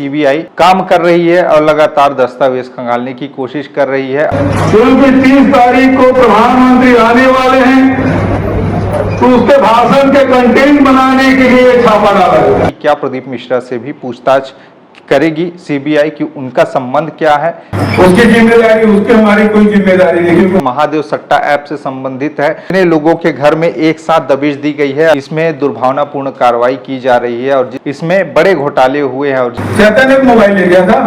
CBI काम कर रही है और लगातार दस्तावेज खंगालने की कोशिश कर रही है। क्योंकि 30 तारीख को प्रधानमंत्री आने वाले हैं तो उसके भाषण के कंटेंट बनाने के लिए छापा डाला। क्या प्रदीप मिश्रा से भी पूछताछ करेगी सीबीआई कि उनका संबंध क्या है? उसकी जिम्मेदारी, उसकी हमारी कोई जिम्मेदारी नहीं। महादेव सट्टा ऐप से संबंधित है। इतने लोगों के घर में एक साथ दबिश दी गई है। इसमें दुर्भावनापूर्ण कार्रवाई की जा रही है और इसमें बड़े घोटाले हुए हैं। और चेतन एक मोबाइल ले गया था,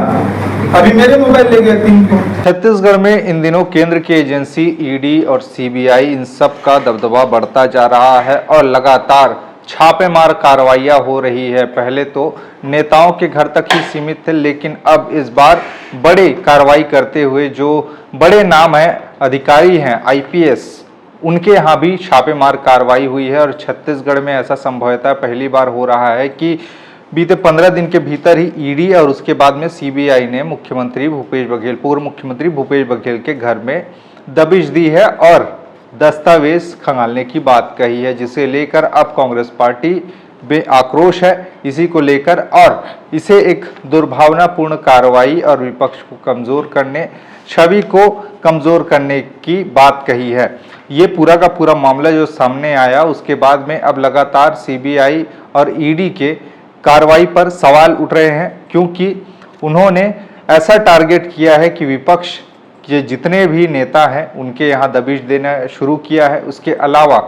अभी मेरे मोबाइल ले गया 3 को। छत्तीसगढ़ में इन दिनों केंद्र की एजेंसी ईडी और सीबीआई इन सब का दबदबा बढ़ता जा रहा है और लगातार छापेमार कार्रवाइयां हो रही है। पहले तो नेताओं के घर तक ही सीमित थे, लेकिन अब इस बार बड़े कार्रवाई करते हुए जो बड़े नाम हैं, अधिकारी हैं, आईपीएस, उनके यहाँ भी छापेमार कार्रवाई हुई है। और छत्तीसगढ़ में ऐसा संभवतः पहली बार हो रहा है कि बीते 15 दिन के भीतर ही ईडी और उसके बाद में सीबीआई ने मुख्यमंत्री भूपेश बघेल, पूर्व मुख्यमंत्री भूपेश बघेल के घर में दबिश दी है और दस्तावेज खंगालने की बात कही है, जिसे लेकर अब कांग्रेस पार्टी में आक्रोश है इसी को लेकर और इसे एक दुर्भावनापूर्ण कार्रवाई और विपक्ष को कमजोर करने, छवि को कमजोर करने की बात कही है। ये पूरा का पूरा मामला जो सामने आया उसके बाद में अब लगातार सीबीआई और ईडी के कार्रवाई पर सवाल उठ रहे हैं, क्योंकि उन्होंने ऐसा टारगेट किया है कि विपक्ष के जितने भी नेता हैं उनके यहाँ दबिश देना शुरू किया है। उसके अलावा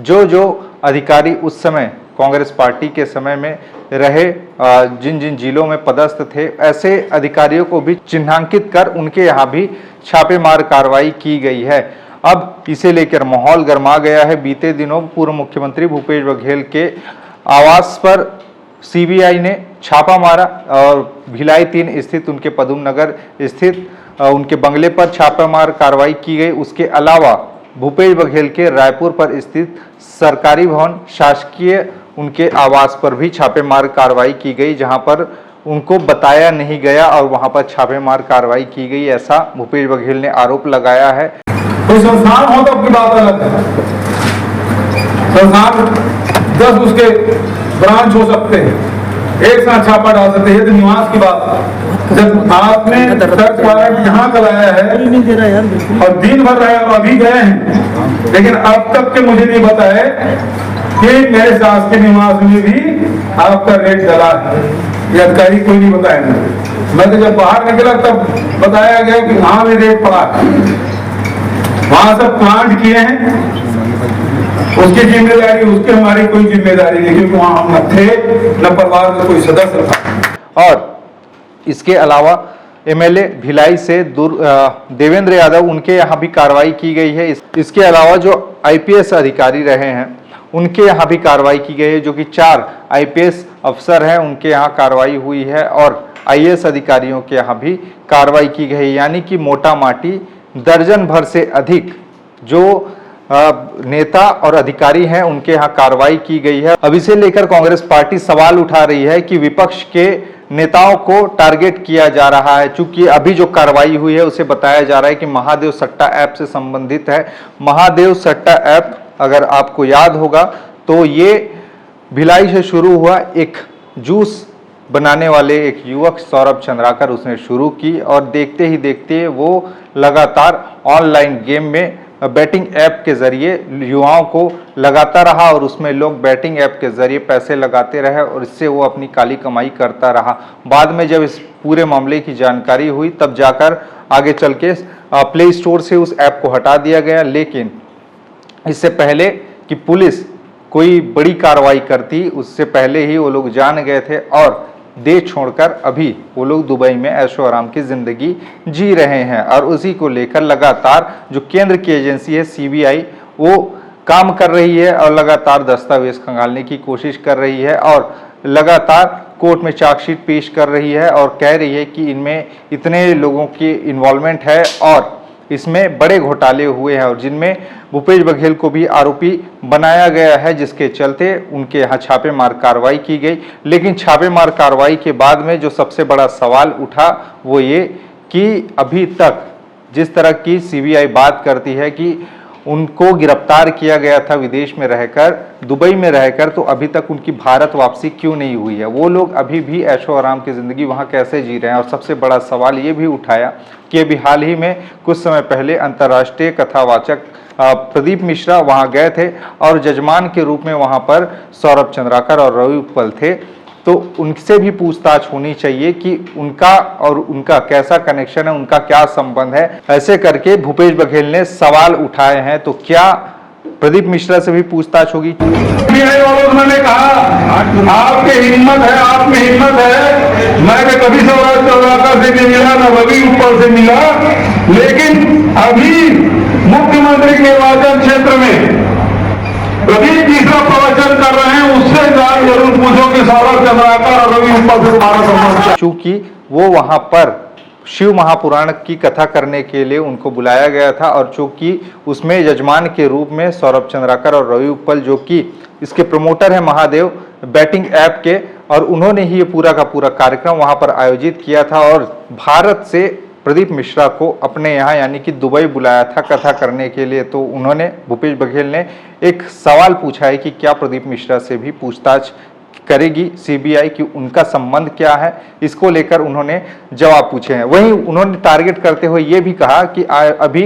जो जो अधिकारी उस समय कांग्रेस पार्टी के समय में रहे, जिन जिन जिलों में पदस्थ थे, ऐसे अधिकारियों को भी चिन्हांकित कर उनके यहाँ भी छापेमार कार्रवाई की गई है। अब इसे लेकर माहौल गर्मा गया है। बीते दिनों पूर्व मुख्यमंत्री भूपेश बघेल के आवास पर सीबीआई ने छापा मारा और भिलाई 3 स्थित उनके पदम नगर स्थित उनके बंगले पर छापामार कार्रवाई की गई। उसके अलावा भूपेश बघेल के रायपुर पर स्थित सरकारी भवन शासकीय उनके आवास पर भी छापेमार कार्रवाई की गई, जहां पर उनको बताया नहीं गया और वहां पर छापेमार कार्रवाई की गई, ऐसा भूपेश बघेल ने आरोप लगाया है। कोई संस्थान हो तो अपनी बात अलग है, संस्थान 10 उसके ब्रांच हो सकते हैं, एक साथ छापा डाल सकते हैं। तो निवास की बात, जब आपने सर्च वारंट यहाँ का लाया है और दिन भर रहे और अभी गए हैं, लेकिन अब तक के मुझे नहीं बताया कि मेरे सास के निवास में भी आपका रेट डला है। ये अधिकारी कोई नहीं बताया मुझे। मैं तो जब बाहर निकला तब बताया गया कि वहां भी रेट पड़ा है। वहां सब प्लांट किए हैं, उसकी जिम्मेदारी, उसकी हमारी कोई जिम्मेदारी नहीं, क्योंकि वहां हम न थे, न परिवार में कोई सदस्य था। और इसके अलावा एमएलए भिलाई से देवेंद्र यादव, उनके यहाँ भी कार्रवाई की गई है। इसके अलावा जो आईपीएस अधिकारी रहे हैं उनके यहाँ भी कार्रवाई की गई है, जो कि 4 आईपीएस अफसर हैं, उनके यहाँ कार्रवाई हुई है और आईएएस अधिकारियों के यहाँ भी कार्रवाई की गई है। यानी कि मोटा माटी दर्जन भर से अधिक जो नेता और अधिकारी हैं उनके यहाँ कार्रवाई की गई है। अब इसे लेकर कांग्रेस पार्टी सवाल उठा रही है कि विपक्ष के नेताओं को टारगेट किया जा रहा है। चूंकि अभी जो कार्रवाई हुई है उसे बताया जा रहा है कि महादेव सट्टा ऐप से संबंधित है। महादेव सट्टा ऐप, अगर आपको याद होगा तो ये भिलाई से शुरू हुआ, एक जूस बनाने वाले एक युवक सौरभ चंद्राकर उसने शुरू की और देखते ही देखते वो लगातार ऑनलाइन गेम में बैटिंग ऐप के जरिए युवाओं को लगाता रहा और उसमें लोग बैटिंग ऐप के जरिए पैसे लगाते रहे और इससे वो अपनी काली कमाई करता रहा। बाद में जब इस पूरे मामले की जानकारी हुई तब जाकर आगे चल के प्ले स्टोर से उस ऐप को हटा दिया गया। लेकिन इससे पहले कि पुलिस कोई बड़ी कार्रवाई करती, उससे पहले ही वो लोग जान गए थे और देश छोड़कर अभी वो लोग दुबई में ऐशो आराम की जिंदगी जी रहे हैं। और उसी को लेकर लगातार जो केंद्र की एजेंसी है सीबीआई, वो काम कर रही है और लगातार दस्तावेज खंगालने की कोशिश कर रही है और लगातार कोर्ट में चार्जशीट पेश कर रही है और कह रही है कि इनमें इतने लोगों की इन्वॉल्वमेंट है और इसमें बड़े घोटाले हुए हैं और जिनमें भूपेश बघेल को भी आरोपी बनाया गया है, जिसके चलते उनके यहाँ छापेमार कार्रवाई की गई। लेकिन छापेमार कार्रवाई के बाद में जो सबसे बड़ा सवाल उठा वो ये कि अभी तक जिस तरह की सीबीआई बात करती है कि उनको गिरफ्तार किया गया था विदेश में रहकर, दुबई में रहकर, तो अभी तक उनकी भारत वापसी क्यों नहीं हुई है? वो लोग अभी भी ऐशो आराम की ज़िंदगी वहाँ कैसे जी रहे हैं? और सबसे बड़ा सवाल ये भी उठाया कि अभी हाल ही में कुछ समय पहले अंतर्राष्ट्रीय कथावाचक प्रदीप मिश्रा वहाँ गए थे और जजमान के रूप में वहाँ पर सौरभ चंद्राकर और रवि उत्पल थे, तो उनसे भी पूछताछ होनी चाहिए कि उनका और उनका कैसा कनेक्शन है, उनका क्या संबंध है। ऐसे करके भूपेश बघेल ने सवाल उठाए हैं, तो क्या प्रदीप मिश्रा से भी पूछताछ होगी? उन्होंने कहा आपके हिम्मत है, आप में हिम्मत है, मैं कभी सौरभ चंद्राकर से नहीं मिला, न रवि उत्पल से मिला, लेकिन अभी मुख्यमंत्री निर्वाचन क्षेत्र में प्रदीप मिश्रा प्रवचन कर रहे हैं, उससे जरूर पूछो कि सौरभ चंद्राकर और रवि उत्पल से तुम्हारा संबंध। चूंकि वो वहां पर शिव महापुराण की कथा करने के लिए उनको बुलाया गया था और चूंकि उसमें यजमान के रूप में सौरभ चंद्राकर और रवि उत्पल, जो कि इसके प्रमोटर है महादेव बैटिंग ऐप के, और उन्होंने ही ये पूरा का पूरा कार्यक्रम वहां पर आयोजित किया था और भारत से प्रदीप मिश्रा को अपने यहाँ यानी कि दुबई बुलाया था कथा करने के लिए। तो उन्होंने, भूपेश बघेल ने एक सवाल पूछा है कि क्या प्रदीप मिश्रा से भी पूछताछ करेगी सीबीआई कि उनका संबंध क्या है, इसको लेकर उन्होंने जवाब पूछे हैं। वहीं उन्होंने टारगेट करते हुए ये भी कहा कि अभी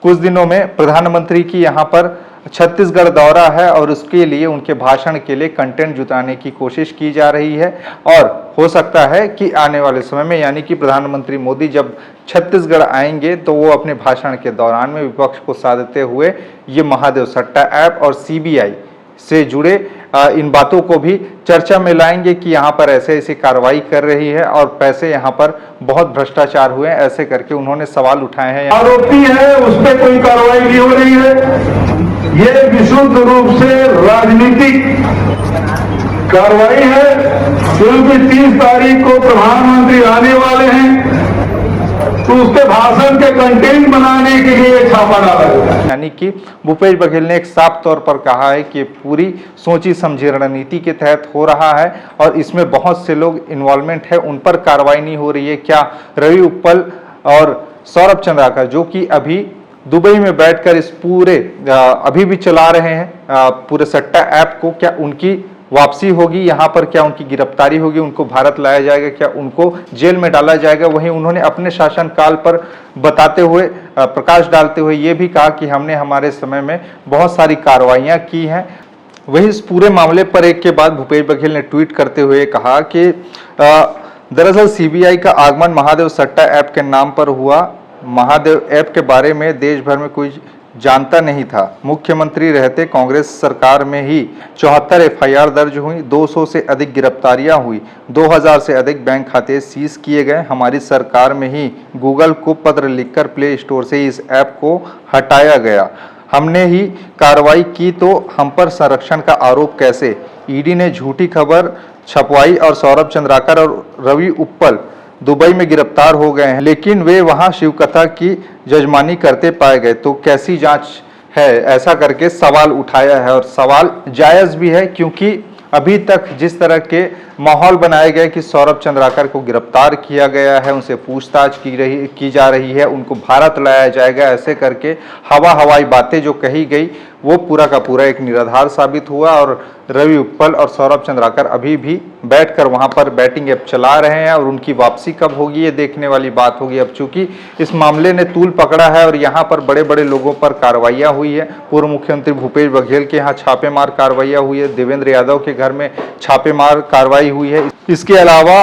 कुछ दिनों में प्रधानमंत्री की यहाँ पर छत्तीसगढ़ दौरा है और उसके लिए, उनके भाषण के लिए कंटेंट जुटाने की कोशिश की जा रही है और हो सकता है कि आने वाले समय में यानी कि प्रधानमंत्री मोदी जब छत्तीसगढ़ आएंगे तो वो अपने भाषण के दौरान में विपक्ष को साधते हुए ये महादेव सट्टा ऐप और सीबीआई से जुड़े इन बातों को भी चर्चा में लाएंगे कि यहाँ पर ऐसे ऐसी कार्रवाई कर रही है और पैसे यहाँ पर बहुत भ्रष्टाचार हुए हैं, ऐसे करके उन्होंने सवाल उठाए हैं। आरोपी है उस पर कोई कार्रवाई नहीं हो रही है, ये विशुद्ध रूप से राजनीतिक कार्रवाई है, क्योंकि 30 तारीख को प्रधानमंत्री आने वाले हैं तो उसके भाषण के कंटेंट बनाने के लिए छापा डाला गया। यानी कि भूपेश बघेल ने एक साफ तौर पर कहा है कि पूरी सोची समझी रणनीति के तहत हो रहा है और इसमें बहुत से लोग इन्वॉल्वमेंट है, उन पर कार्रवाई नहीं हो रही है। क्या रवि उत्पल और सौरभ चंद्राकर, जो कि अभी दुबई में बैठकर इस पूरे अभी भी चला रहे हैं पूरे सट्टा ऐप को, क्या उनकी वापसी होगी यहाँ पर? क्या उनकी गिरफ्तारी होगी? उनको भारत लाया जाएगा? क्या उनको जेल में डाला जाएगा? वहीं उन्होंने अपने शासनकाल पर बताते हुए, प्रकाश डालते हुए ये भी कहा कि हमने हमारे समय में बहुत सारी कार्रवाइयाँ की हैं। वहीं इस पूरे मामले पर एक के बाद भूपेश बघेल ने ट्वीट करते हुए कहा कि दरअसल सीबीआई का आगमन महादेव सट्टा ऐप के नाम पर हुआ। महादेव ऐप के बारे में देश भर में कोई जानता नहीं था। मुख्यमंत्री रहते कांग्रेस सरकार में ही 74 एफआईआर दर्ज हुई, 200 से अधिक गिरफ्तारियां हुई, 2000 से अधिक बैंक खाते सीज किए गए। हमारी सरकार में ही गूगल को पत्र लिखकर प्ले स्टोर से इस ऐप को हटाया गया। हमने ही कार्रवाई की तो हम पर संरक्षण का आरोप कैसे? ईडी ने झूठी खबर छपवाई और सौरभ चंद्राकर और रवि उत्पल दुबई में गिरफ्तार हो गए हैं, लेकिन वे वहां शिवकथा की जजमानी करते पाए गए, तो कैसी जांच है? ऐसा करके सवाल उठाया है और सवाल जायज भी है, क्योंकि अभी तक जिस तरह के माहौल बनाए गए कि सौरभ चंद्राकर को गिरफ्तार किया गया है, उनसे पूछताछ की जा रही है, उनको भारत लाया जाएगा, ऐसे करके हवाई बातें जो कही गई वो पूरा का पूरा एक निराधार साबित हुआ। और रवि उत्पल और सौरभ चंद्राकर अभी भी बैठकर वहां पर बैटिंग ऐप चला रहे हैं और उनकी वापसी कब होगी ये देखने वाली बात होगी। अब चूंकि इस मामले ने तूल पकड़ा है और यहाँ पर बड़े बड़े लोगों पर कार्रवाइयाँ हुई है। पूर्व मुख्यमंत्री भूपेश बघेल के यहाँ छापेमार कार्रवाइयाँ हुई है, देवेंद्र यादव के घर में छापेमार कार्रवाई हुई है। इसके अलावा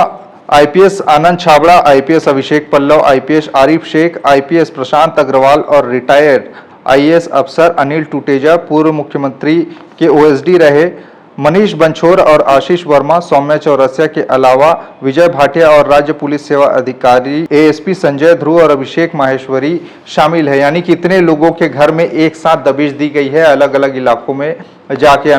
IPS Anand Chhabra, IPS Abhishek Pallav, IPS Arif Sheikh, IPS प्रशांत अग्रवाल और रिटायर्ड आईएएस अफसर अनिल टूटेजा, पूर्व मुख्यमंत्री के ओएसडी रहे मनीष बंछोर और आशीष वर्मा, सौम्या चौरसिया के अलावा विजय भाटिया और राज्य पुलिस सेवा अधिकारी एएसपी संजय ध्रुव और अभिषेक माहेश्वरी शामिल है। यानी कि इतने लोगों के घर में एक साथ दबिश दी गई है, अलग अलग इलाकों में जाके,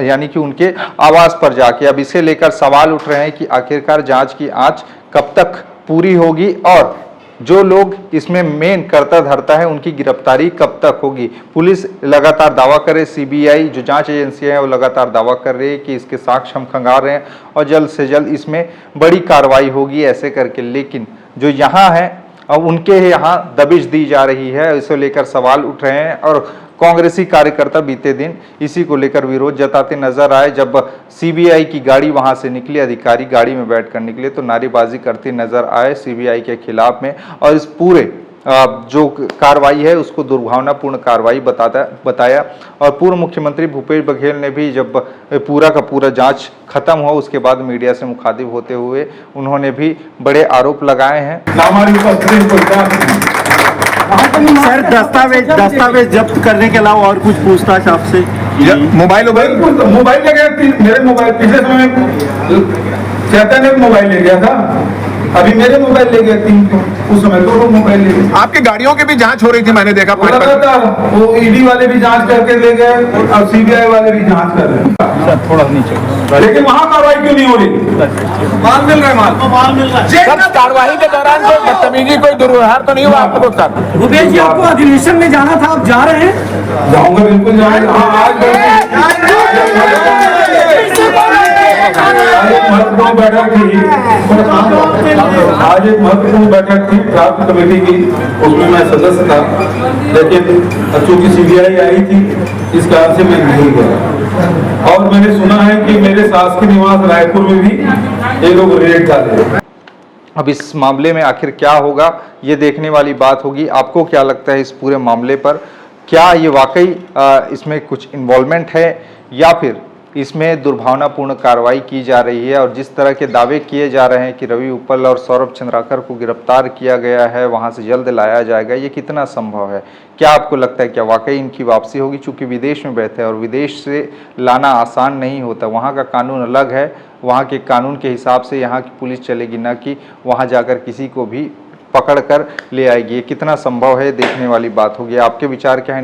यानी कि उनके आवास पर जाके। अब इसे लेकर सवाल उठ रहे हैं कि आखिरकार जांच की आंच कब तक पूरी होगी और जो लोग इसमें मेन करता धरता है उनकी गिरफ्तारी कब तक होगी। पुलिस लगातार दावा करे, सीबीआई जो जांच एजेंसियां हैं वो लगातार दावा कर रही है कि इसके साक्ष्य हम खंगाल रहे हैं और जल्द से जल्द इसमें बड़ी कार्रवाई होगी ऐसे करके। लेकिन जो यहाँ है अब उनके यहाँ दबिश दी जा रही है, इसे लेकर सवाल उठ रहे हैं और कांग्रेसी कार्यकर्ता बीते दिन इसी को लेकर विरोध जताते नजर आए। जब सीबीआई की गाड़ी वहां से निकली, अधिकारी गाड़ी में बैठकर निकले तो नारेबाजी करते नजर आए सीबीआई के खिलाफ में, और इस पूरे जो कार्रवाई है उसको दुर्भावनापूर्ण कार्रवाई बताया। और पूर्व मुख्यमंत्री भूपेश बघेल ने भी जब पूरा का पूरा जांच खत्म हुआ उसके बाद मीडिया से मुखातिब होते हुए उन्होंने भी बड़े आरोप लगाए हैं। हमारी उपस्थिति कोई जांच नहीं। सर, दस्तावेज जब्त करने के अलावा और कुछ पूछताछ आपसे? मोबाइल मोबाइल ले गए, मेरे मोबाइल पिछले समय चैतन्य ने मोबाइल ले गया था, अभी मेरे मोबाइल ले गए 3 को, उस समय तो वो मोबाइल ले गए। आपकी गाड़ियों की भी जांच हो रही थी, मैंने देखा। वो ईडी वाले भी जांच करके ले गए और सीबीआई वाले भी जांच कर रहे हैं। थोड़ा नीचे, लेकिन वहाँ कार्रवाई क्यों नहीं हो रही? माल मिल रहा है, माल मिल रहा है। सर, कार्रवाई के दौरान कोई बदतमीजी, कोई दुर्व्यवहार तो नहीं हुआ आपको? सर, भूपेश जी, आपको अधिवेशन में जाना था, आप जा रहे हैं? जाऊंगा, बिल्कुल जाऊंगा। आज एक महत्वपूर्ण बैठक थी, आज एक महत्वपूर्ण बैठक थी प्राप्त कमेटी की, उसमें मैं सदस्य था, लेकिन चूंकि सीबीआई आई थी इस कारण से मैं नहीं गया। और मैंने सुना है कि मेरे शासकीय निवास रायपुर में भी ये लोग रेड डाले। अब इस मामले में आखिर क्या होगा ये देखने वाली बात होगी। आपको क्या लगता है इस पूरे मामले पर? क्या ये वाकई इसमें कुछ इन्वॉल्वमेंट है या फिर इसमें दुर्भावनापूर्ण कार्रवाई की जा रही है? और जिस तरह के दावे किए जा रहे हैं कि रवि उपल और सौरभ चंद्राकर को गिरफ्तार किया गया है, वहां से जल्द लाया जाएगा, ये कितना संभव है? क्या आपको लगता है क्या वाकई इनकी वापसी होगी? चूंकि विदेश में बैठे हैं और विदेश से लाना आसान नहीं होता, वहाँ का कानून अलग है, वहाँ के कानून के हिसाब से यहाँ की पुलिस चलेगी, ना कि वहाँ जाकर किसी को भी पकड़ कर ले आएगी। ये कितना संभव है देखने वाली बात होगी। आपके विचार क्या है?